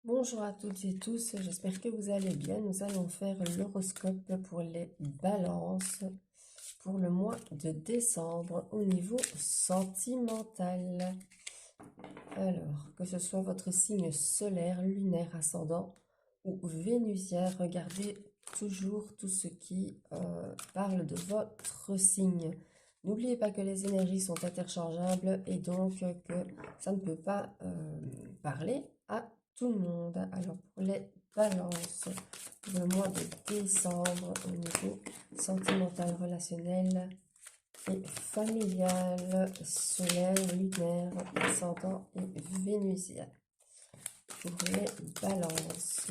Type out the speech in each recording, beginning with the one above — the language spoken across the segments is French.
Bonjour à toutes et tous, j'espère que vous allez bien. Nous allons faire l'horoscope pour les balances pour le mois de décembre au niveau sentimental. Alors, que ce soit votre signe solaire, lunaire, ascendant ou vénusien, regardez toujours tout ce qui parle de votre signe. N'oubliez pas que les énergies sont interchangeables et donc que ça ne peut pas parler à tout le monde. Alors pour les balances, pour le mois de décembre au niveau sentimental, relationnel et familial, solaire, lunaire, ascendant et vénusien. Pour les balances.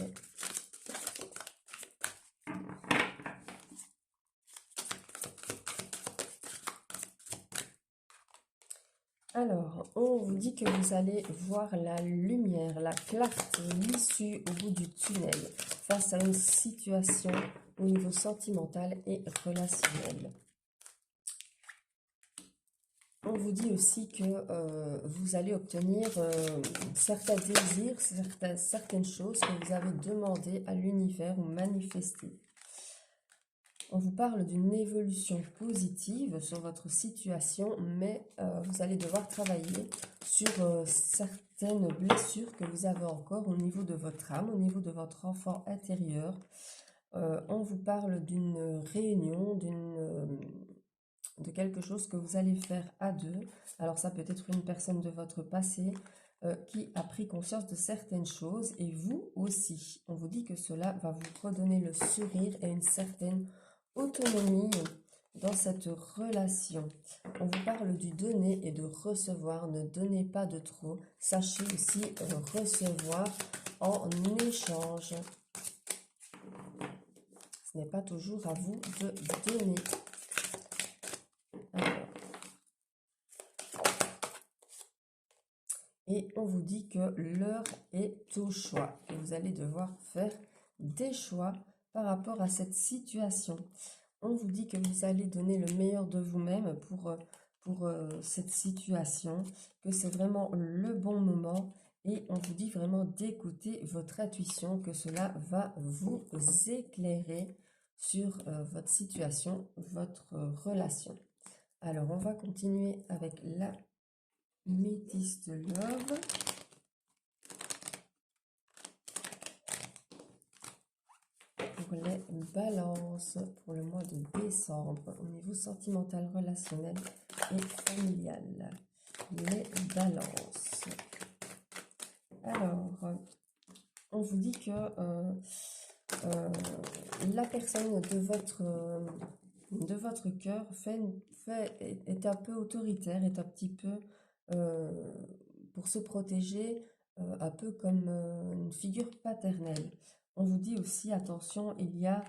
Alors, on vous dit que vous allez voir la lumière, la clarté, l'issue au bout du tunnel face à une situation au niveau sentimental et relationnel. On vous dit aussi que vous allez obtenir certains désirs, certaines choses que vous avez demandées à l'univers ou manifestées. On vous parle d'une évolution positive sur votre situation, mais vous allez devoir travailler sur certaines blessures que vous avez encore au niveau de votre âme, au niveau de votre enfant intérieur. On vous parle d'une réunion, de quelque chose que vous allez faire à deux. Alors ça peut être une personne de votre passé qui a pris conscience de certaines choses et vous aussi. On vous dit que cela va vous redonner le sourire et une certaine autonomie dans cette relation. On vous parle du donner et de recevoir. Ne donnez pas de trop. Sachez aussi recevoir en échange. Ce n'est pas toujours à vous de donner. Alors, et on vous dit que l'heure est au choix. Et vous allez devoir faire des choix par rapport à cette situation. On vous dit que vous allez donner le meilleur de vous-même pour cette situation, que c'est vraiment le bon moment. Et on vous dit vraiment d'écouter votre intuition, que cela va vous éclairer sur votre situation, votre relation. Alors, on va continuer avec la Métis de Love. Pour les balances, pour le mois de décembre, au niveau sentimental, relationnel et familial. Les balances. Alors, on vous dit que la personne de votre cœur est un peu autoritaire, est un petit peu pour se protéger, un peu comme une figure paternelle. On vous dit aussi, attention, il y a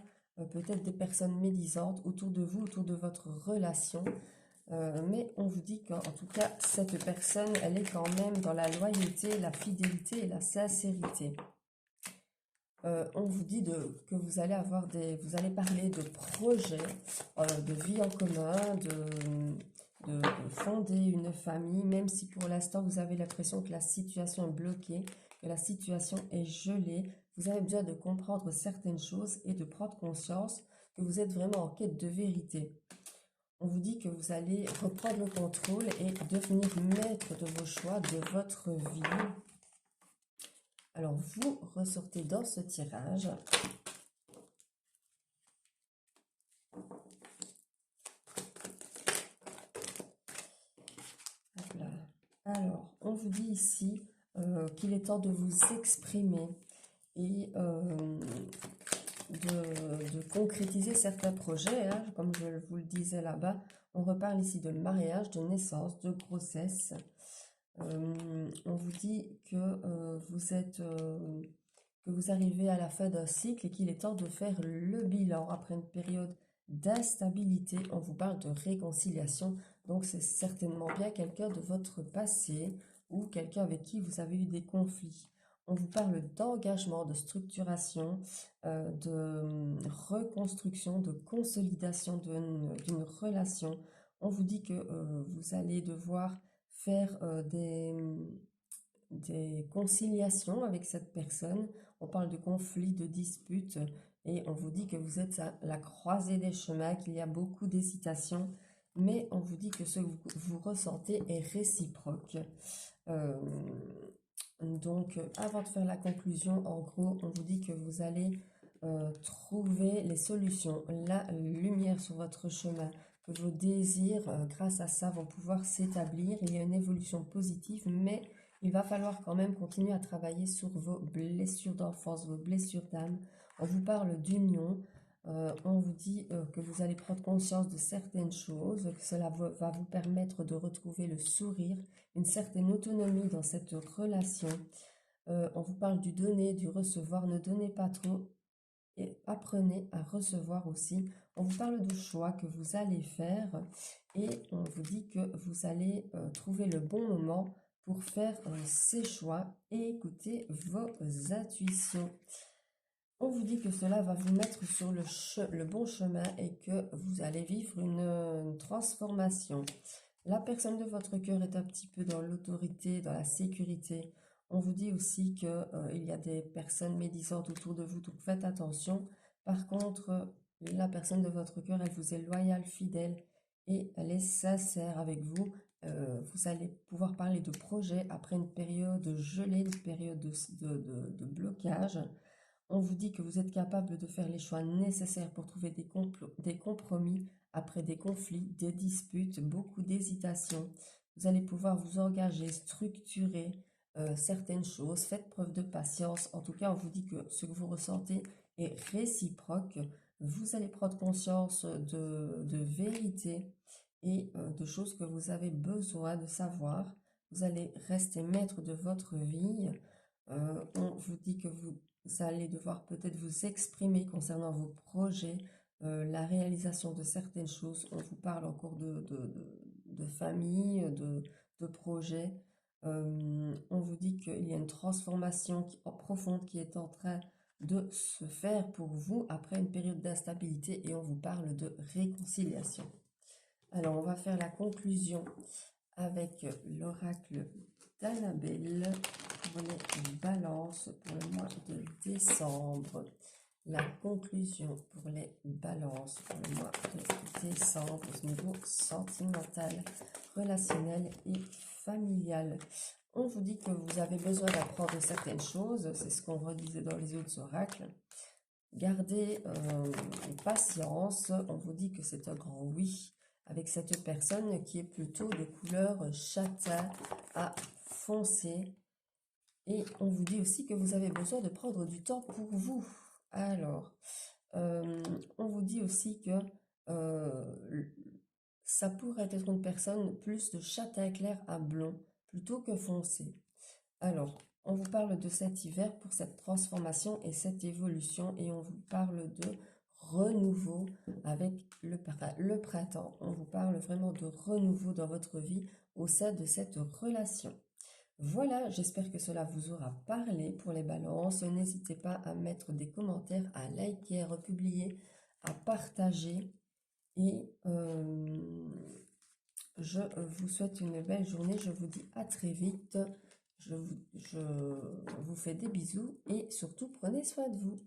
peut-être des personnes médisantes autour de vous, autour de votre relation. Mais on vous dit qu'en tout cas, cette personne, elle est quand même dans la loyauté, la fidélité et la sincérité. On vous dit que vous allez vous allez parler de projets, de vie en commun, de fonder une famille, même si pour l'instant vous avez l'impression que la situation est bloquée, que la situation est gelée. Vous avez besoin de comprendre certaines choses et de prendre conscience que vous êtes vraiment en quête de vérité. On vous dit que vous allez reprendre le contrôle et devenir maître de vos choix, de votre vie. Alors, vous ressortez dans ce tirage. Voilà. Alors, on vous dit ici qu'il est temps de vous exprimer et de concrétiser certains projets, hein, comme je vous le disais là-bas. On reparle ici de mariage, de naissance, de grossesse. On vous dit que que vous arrivez à la fin d'un cycle et qu'il est temps de faire le bilan après une période d'instabilité. On vous parle de réconciliation, donc c'est certainement bien quelqu'un de votre passé ou quelqu'un avec qui vous avez eu des conflits. On vous parle d'engagement, de structuration, de reconstruction, de consolidation d'une relation. On vous dit que vous allez devoir faire des conciliations avec cette personne. On parle de conflits, de disputes, et on vous dit que vous êtes à la croisée des chemins, qu'il y a beaucoup d'hésitation, mais on vous dit que ce que vous ressentez est réciproque. Euh, donc, avant de faire la conclusion, en gros, on vous dit que vous allez trouver les solutions, la lumière sur votre chemin, que vos désirs, grâce à ça, vont pouvoir s'établir. Il y a une évolution positive, mais il va falloir quand même continuer à travailler sur vos blessures d'enfance, vos blessures d'âme. On vous parle d'union. On vous dit que vous allez prendre conscience de certaines choses, que cela va vous permettre de retrouver le sourire, une certaine autonomie dans cette relation. On vous parle du donner, du recevoir. Ne donnez pas trop et apprenez à recevoir aussi. On vous parle de choix que vous allez faire et on vous dit que vous allez trouver le bon moment pour faire ces choix et écouter vos intuitions. On vous dit que cela va vous mettre sur le bon chemin et que vous allez vivre une transformation. La personne de votre cœur est un petit peu dans l'autorité, dans la sécurité. On vous dit aussi que, il y a des personnes médisantes autour de vous, donc faites attention. Par contre, la personne de votre cœur, elle vous est loyale, fidèle et elle est sincère avec vous. Vous allez pouvoir parler de projets après une période gelée, une période de blocage. On vous dit que vous êtes capable de faire les choix nécessaires pour trouver des compromis après des conflits, des disputes, beaucoup d'hésitations. Vous allez pouvoir vous engager, structurer certaines choses. Faites preuve de patience. En tout cas, on vous dit que ce que vous ressentez est réciproque. Vous allez prendre conscience de vérité et de choses que vous avez besoin de savoir. Vous allez rester maître de votre vie. On vous dit que vous allez devoir peut-être vous exprimer concernant vos projets, la réalisation de certaines choses. On vous parle encore de famille, de projets. On vous dit qu'il y a une transformation profonde qui est en train de se faire pour vous après une période d'instabilité et on vous parle de réconciliation. Alors, on va faire la conclusion avec l'oracle d'Annabelle pour les balances pour le mois de décembre. La conclusion pour les balances pour le mois de décembre au niveau sentimental, relationnel et familial. On vous dit que vous avez besoin d'apprendre certaines choses, c'est ce qu'on redisait dans les autres oracles. Gardez patience, on vous dit que c'est un grand oui avec cette personne qui est plutôt de couleur châtain à foncé. Et on vous dit aussi que vous avez besoin de prendre du temps pour vous. Alors, on vous dit aussi que ça pourrait être une personne plus de châtain clair à blond plutôt que foncé. Alors, on vous parle de cet hiver pour cette transformation et cette évolution et on vous parle de renouveau avec le printemps. On vous parle vraiment de renouveau dans votre vie au sein de cette relation. Voilà, j'espère que cela vous aura parlé pour les balances. N'hésitez pas à mettre des commentaires, à liker, à republier, à partager. Et je vous souhaite une belle journée. Je vous dis à très vite. Je vous fais des bisous et surtout prenez soin de vous.